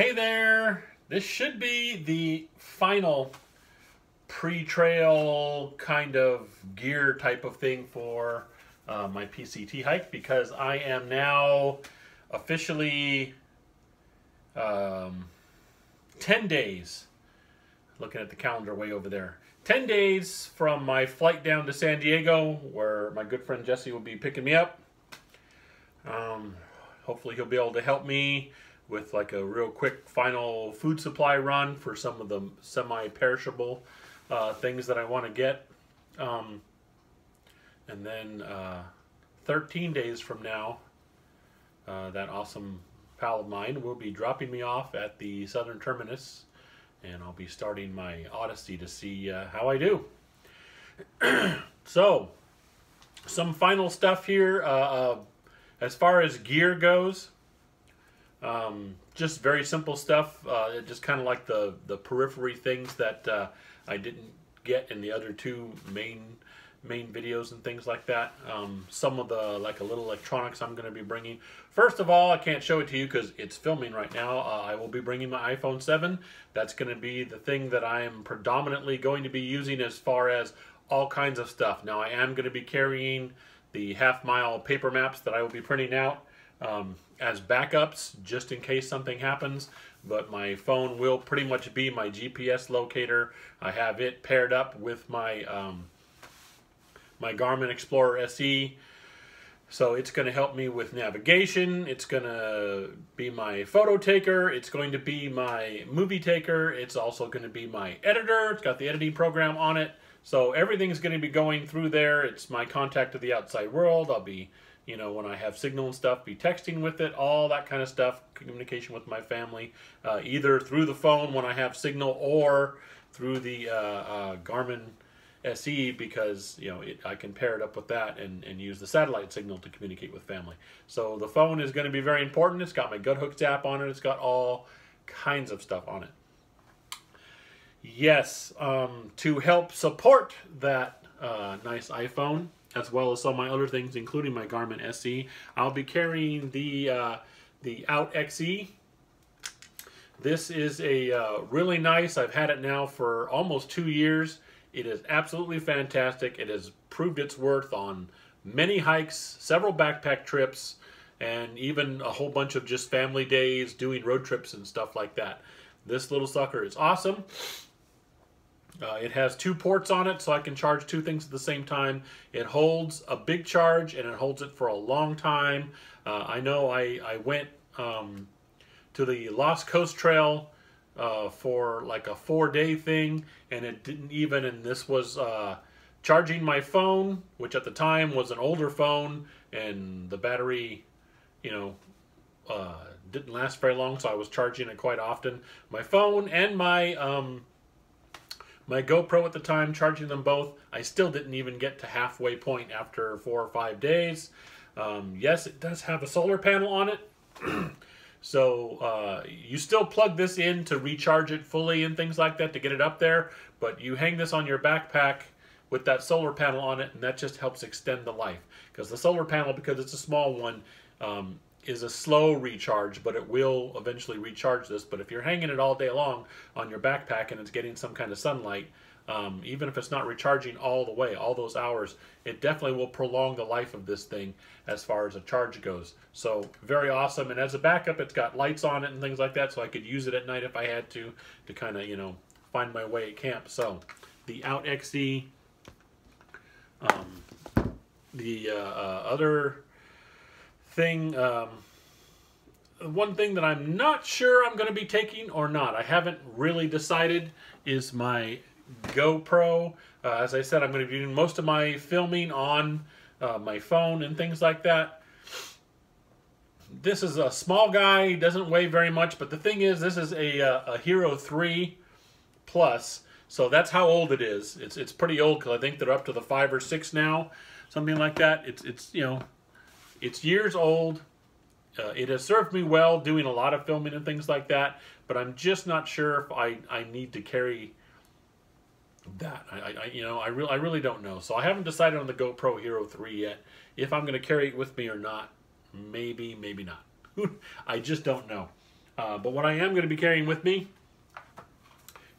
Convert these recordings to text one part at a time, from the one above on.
Hey there! This should be the final pre-trail kind of gear type of thing for my PCT hike, because I am now officially 10 days, looking at the calendar way over there, 10 days from my flight down to San Diego, where my good friend Jesse will be picking me up. Hopefully he'll be able to help me with like a real quick final food supply run for some of the semi-perishable things that I want to get. And then 13 days from now, that awesome pal of mine will be dropping me off at the southern terminus, and I'll be starting my odyssey to see how I do. So, some final stuff here. As far as gear goes, just very simple stuff. Just kind of like the periphery things that I didn't get in the other two main videos and things like that. Some of the like a little electronics I'm going to be bringing. First of all, I can't show it to you because it's filming right now. I will be bringing my iPhone 7. That's going to be the thing that I am predominantly going to be using as far as all kinds of stuff. Now I am going to be carrying the half-mile paper maps that I will be printing out as backups just in case something happens, but my phone will pretty much be my GPS locator. I have it paired up with my my Garmin Explorer SE, so it's going to help me with navigation. It's going to be my photo taker. It's going to be my movie taker. It's also going to be my editor. It's got the editing program on it. So everything's going to be going through there. It's my contact to the outside world. I'll be, you know, when I have signal and stuff, be texting with it, all that kind of stuff, communication with my family, either through the phone when I have signal or through the Garmin SE, because, you know, I can pair it up with that and use the satellite signal to communicate with family. So the phone is going to be very important. It's got my Gut Hooks app on it. It's got all kinds of stuff on it. Yes, to help support that nice iPhone, as well as some of my other things, including my Garmin SE, I'll be carrying the Out XE. This is a really nice, I've had it now for almost 2 years. It is absolutely fantastic. It has proved its worth on many hikes, several backpack trips, and even a whole bunch of just family days doing road trips and stuff like that. This little sucker is awesome. It has 2 ports on it, so I can charge 2 things at the same time. It holds a big charge, and it holds it for a long time. I know I went to the Lost Coast Trail for like a 4-day thing, and it didn't even, and this was charging my phone, which at the time was an older phone, and the battery, you know, didn't last very long, so I was charging it quite often. My phone and my my GoPro at the time, charging them both, I still didn't even get to halfway point after 4 or 5 days. Yes, it does have a solar panel on it. So you still plug this in to recharge it fully and things like that to get it up there, but you hang this on your backpack with that solar panel on it, and that just helps extend the life. Because the solar panel, because it's a small one, is a slow recharge, but it will eventually recharge this. But if you're hanging it all day long on your backpack and it's getting some kind of sunlight, even if it's not recharging all the way, all those hours, it definitely will prolong the life of this thing as far as a charge goes. So very awesome. And as a backup, it's got lights on it and things like that, so I could use it at night if I had to kind of, you know, find my way at camp. So the Out XE. The other thing, one thing that I'm not sure I'm going to be taking or not, I haven't really decided, is my GoPro. As I said, I'm going to be doing most of my filming on my phone and things like that. This is a small guy, doesn't weigh very much, but the thing is, this is a Hero 3 Plus, so that's how old it is. It's pretty old, because I think they're up to the 5 or 6 now, something like that. It's you know, it's years old. It has served me well doing a lot of filming and things like that, but I'm just not sure if I need to carry that. I really don't know. So I haven't decided on the GoPro Hero 3 yet, if I'm going to carry it with me or not. Maybe, maybe not. I just don't know. But what I am going to be carrying with me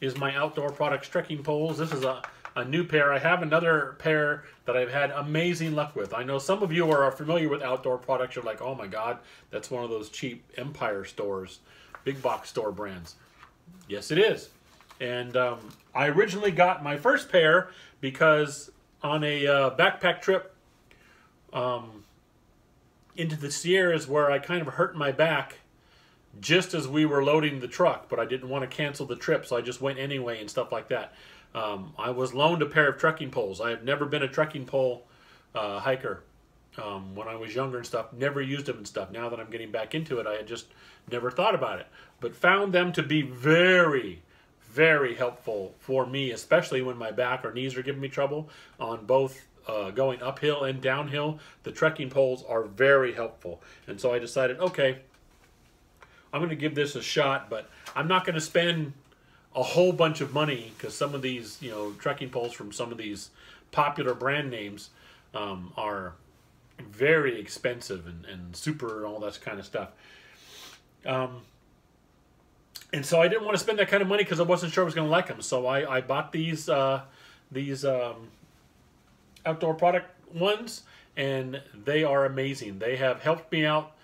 is my Outdoor Products trekking poles. This is a new pair. I have another pair that I've had amazing luck with. I know some of you are familiar with Outdoor Products. You're like, oh my God, that's one of those cheap Empire stores, big box store brands. Yes, it is. And I originally got my first pair because on a backpack trip into the Sierras where I kind of hurt my back just as we were loading the truck, but I didn't want to cancel the trip, so I just went anyway and stuff like that. I was loaned a pair of trekking poles. I have never been a trekking pole hiker when I was younger and stuff. Never used them and stuff. Now that I'm getting back into it, I had just never thought about it. But found them to be very, very helpful for me, especially when my back or knees are giving me trouble on both going uphill and downhill. The trekking poles are very helpful. And so I decided, okay, I'm going to give this a shot, but I'm not going to spend a whole bunch of money because some of these, you know, trekking poles from some of these popular brand names are very expensive and super and all that kind of stuff. And so I didn't want to spend that kind of money because I wasn't sure I was going to like them. So I bought these Outdoor Product ones, and they are amazing. They have helped me out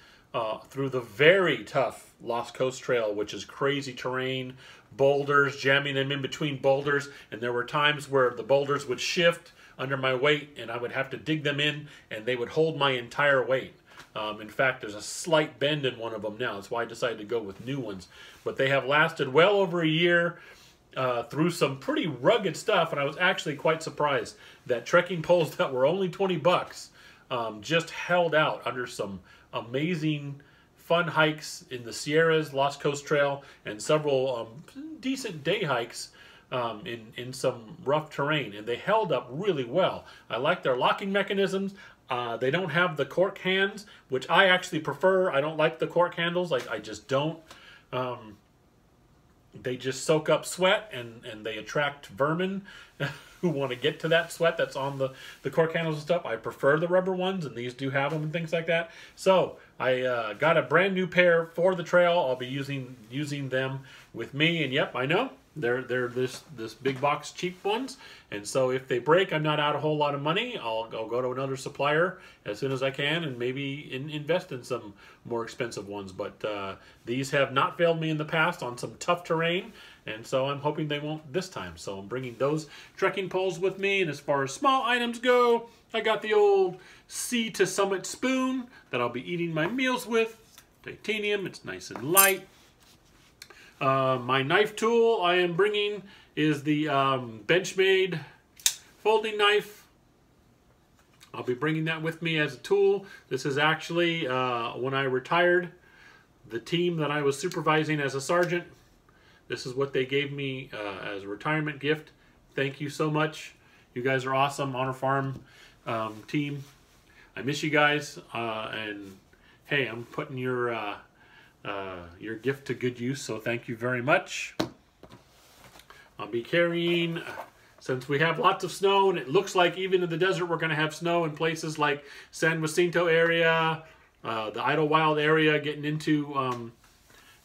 through the very tough Lost Coast Trail, which is crazy terrain, boulders, jamming them in between boulders, and there were times where the boulders would shift under my weight and I would have to dig them in and they would hold my entire weight. In fact, there's a slight bend in one of them now. That's why I decided to go with new ones. But they have lasted well over a year through some pretty rugged stuff, and I was actually quite surprised that trekking poles that were only 20 bucks just held out under some amazing fun hikes in the Sierras, Lost Coast Trail, and several decent day hikes in some rough terrain, and they held up really well. I like their locking mechanisms. They don't have the cork hands, which I actually prefer. I don't like the cork handles. I just don't. They just soak up sweat and they attract vermin who want to get to that sweat that's on the cork handles and stuff. I prefer the rubber ones, and these do have them and things like that. So I got a brand new pair for the trail. I'll be using them with me, and yep, I know they're this big box cheap ones, and so if they break, I'm not out a whole lot of money. I'll go to another supplier as soon as I can and maybe invest in some more expensive ones. But these have not failed me in the past on some tough terrain, and so I'm hoping they won't this time. So I'm bringing those trekking poles with me, and as far as small items go, I got the old Sea to Summit spoon that I'll be eating my meals with. Titanium, it's nice and light. My knife tool I am bringing is the Benchmade folding knife. I'll be bringing that with me as a tool. This is actually when I retired, the team that I was supervising as a sergeant. This is what they gave me as a retirement gift. Thank you so much. You guys are awesome. Honor Farm team. I miss you guys. And hey, I'm putting your gift to good use, so thank you very much. I'll be carrying, since we have lots of snow, and it looks like even in the desert we're going to have snow in places like San Jacinto area, the Idlewild area, getting into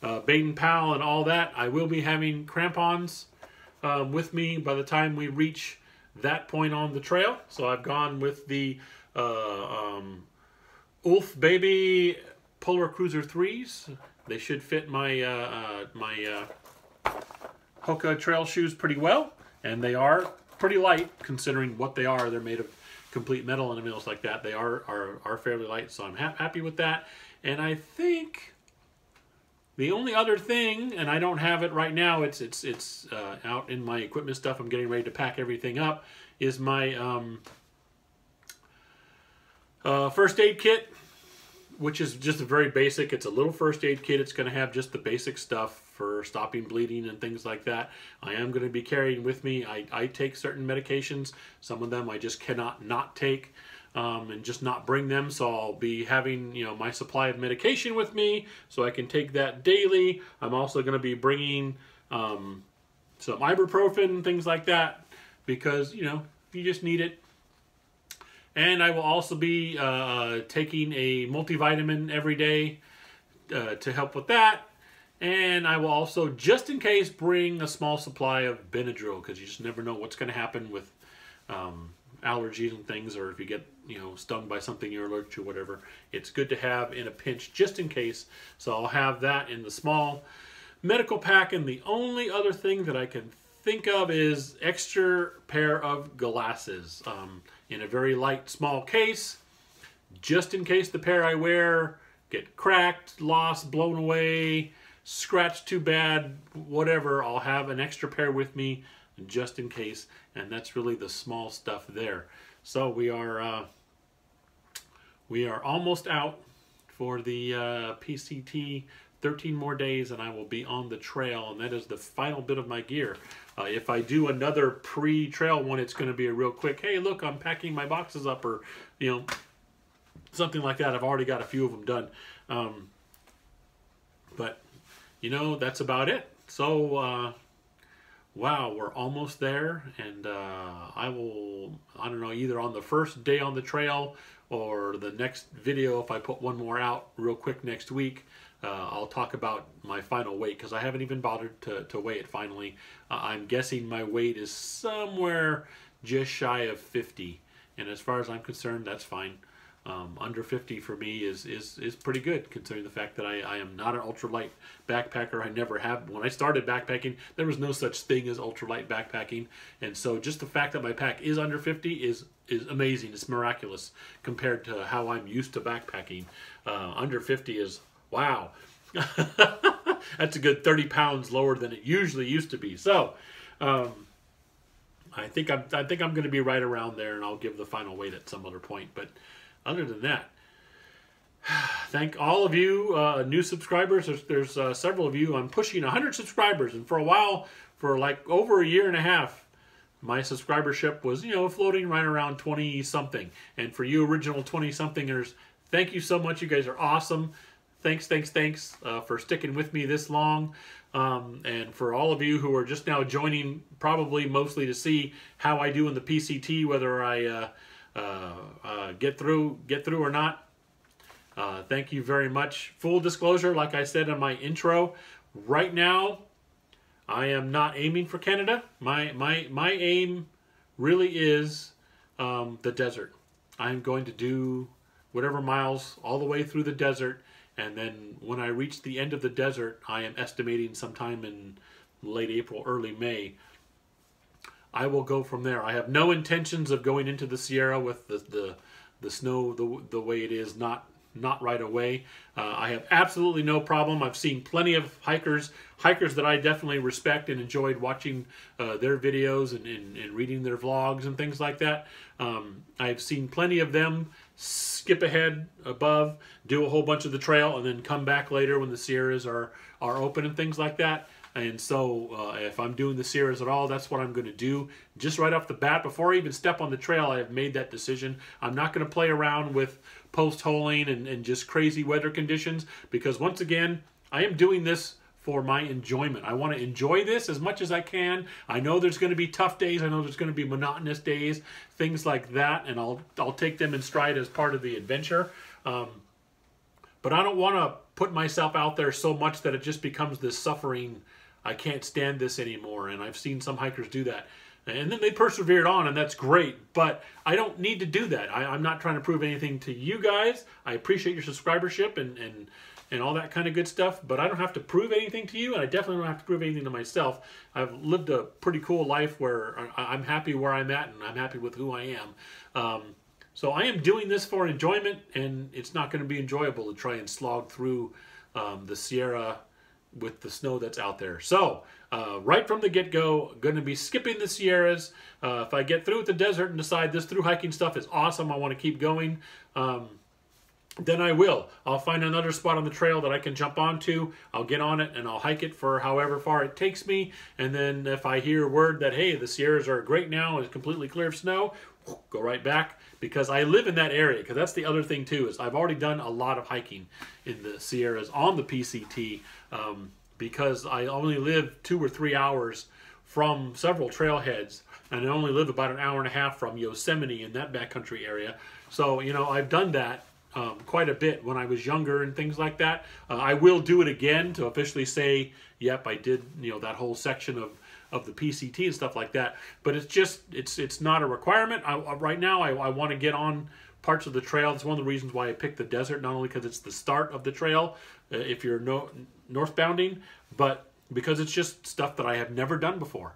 Baden Powell and all that. I will be having crampons with me by the time we reach that point on the trail. So I've gone with the Ulf Baby Polar Cruiser 3s. They should fit my my Hoka trail shoes pretty well, and they are pretty light considering what they are. They're made of complete metal and everything like that. They are fairly light, so I'm happy with that. And I think the only other thing, and I don't have it right now, it's out in my equipment stuff. I'm getting ready to pack everything up, is my first aid kit, which is just a very basic. It's a little first aid kit. It's going to have just the basic stuff for stopping bleeding and things like that. I am going to be carrying with me. I take certain medications. Some of them I just cannot not take and just not bring them. So I'll be having, you know, my supply of medication with me so I can take that daily. I'm also going to be bringing some ibuprofen, things like that, because, you know, you just need it. And I will also be taking a multivitamin every day to help with that. And I will also, just in case, bring a small supply of Benadryl, because you just never know what's going to happen with allergies and things, or if you get stung by something you're allergic to, whatever. It's good to have in a pinch, just in case. So I'll have that in the small medical pack. And the only other thing that I can think of is extra pair of glasses in a very light, small case, just in case the pair I wear get cracked, lost, blown away, scratched too bad, whatever. I'll have an extra pair with me just in case, and that's really the small stuff there. So we are almost out for the PCT. 13 more days and I will be on the trail, and that is the final bit of my gear. If I do another pre-trail one, it's going to be a real quick, hey look, I'm packing my boxes up, or something like that. I've already got a few of them done. But that's about it. So wow, we're almost there, and I don't know, either on the first day on the trail or the next video, if I put one more out real quick next week, I'll talk about my final weight, because I haven't even bothered to weigh it finally. I'm guessing my weight is somewhere just shy of 50, and as far as I'm concerned, that's fine. Under 50 for me is pretty good, considering the fact that I am not an ultralight backpacker. I never have. When I started backpacking, there was no such thing as ultralight backpacking, and so just the fact that my pack is under 50 is amazing. It's miraculous compared to how I'm used to backpacking. Under 50 is, wow. That's a good 30 pounds lower than it usually used to be. So I think I'm going to be right around there, and I'll give the final weight at some other point. But other than that, thank all of you new subscribers. There's several of you. I'm pushing 100 subscribers, and for a while, for like over a year and a half, my subscribership was floating right around 20 something. And for you original 20 somethingers, thank you so much. You guys are awesome. Thanks for sticking with me this long. And for all of you who are just now joining, probably mostly to see how I do in the PCT, whether I get through or not. Thank you very much. Full disclosure, like I said in my intro, right now I am not aiming for Canada. My aim really is the desert. I'm going to do whatever miles all the way through the desert, and then when I reach the end of the desert, I am estimating sometime in late April, early May, I will go from there. I have no intentions of going into the Sierra with the snow the way it is, not right away. I have absolutely no problem. I've seen plenty of hikers that I definitely respect and enjoyed watching their videos and reading their vlogs and things like that. I've seen plenty of them skip ahead above, do a whole bunch of the trail, and then come back later when the Sierras are open and things like that. And so if I'm doing the Sierras at all, that's what I'm going to do. Just right off the bat, before I even step on the trail, I have made that decision. I'm not going to play around with post-holing and just crazy weather conditions, because once again, I am doing this for my enjoyment. I want to enjoy this as much as I can. I know there's going to be tough days. I know there's going to be monotonous days, things like that, and I'll take them in stride as part of the adventure. But I don't want to put myself out there so much that it just becomes this suffering, I can't stand this anymore. And I've seen some hikers do that. And then they persevered on, and that's great. But I don't need to do that. I'm not trying to prove anything to you guys. I appreciate your subscribership and all that kind of good stuff. But I don't have to prove anything to you, and I definitely don't have to prove anything to myself. I've lived a pretty cool life where I'm happy where I'm at, and I'm happy with who I am. So I am doing this for enjoyment, and it's not going to be enjoyable to try and slog through the Sierra with the snow that's out there. So right from the get-go, going to be skipping the Sierras. If I get through with the desert and decide this through hiking stuff is awesome, I want to keep going, then I will. I'll find another spot on the trail that I can jump onto. I'll get on it and I'll hike it for however far it takes me. And then if I hear word that, hey, the Sierras are great now and it's completely clear of snow, go right back, because I live in that area. Because that's the other thing too, is I've already done a lot of hiking in the Sierras on the PCT, because I only live 2 or 3 hours from several trailheads, and I only live about an hour and a half from Yosemite in that backcountry area. So, you know, I've done that quite a bit when I was younger and things like that. I will do it again to officially say, yep, I did, you know, that whole section of the PCT and stuff like that. But it's just, it's not a requirement. Right now, I want to get on parts of the trail. It's one of the reasons why I picked the desert, not only because it's the start of the trail, if you're northbounding, but because it's just stuff that I have never done before.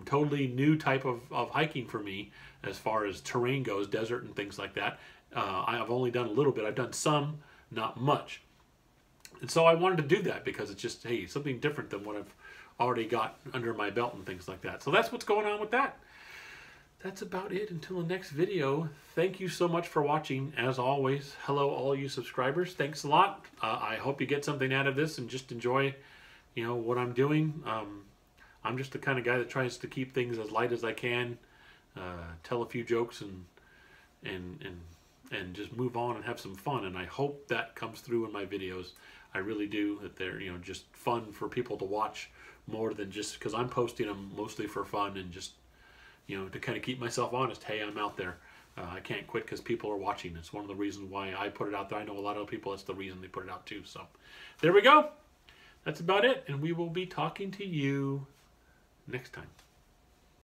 Totally new type of hiking for me as far as terrain goes, desert and things like that. I've only done a little bit. I've done some, not much. And so I wanted to do that because it's just, hey, something different than what I've already got under my belt and things like that. So that's what's going on with that. That's about it until the next video. Thank you so much for watching. As always, hello all you subscribers. Thanks a lot. I hope you get something out of this and just enjoy, you know, what I'm doing. I'm just the kind of guy that tries to keep things as light as I can, tell a few jokes and just move on and have some fun. And I hope that comes through in my videos. I really do, that they're, you know, just fun for people to watch more than just because I'm posting them mostly for fun and just, you know, to kind of keep myself honest. Hey, I'm out there. I can't quit because people are watching. It's one of the reasons why I put it out there. I know a lot of people, that's the reason they put it out too. So there we go. That's about it. And we will be talking to you next time.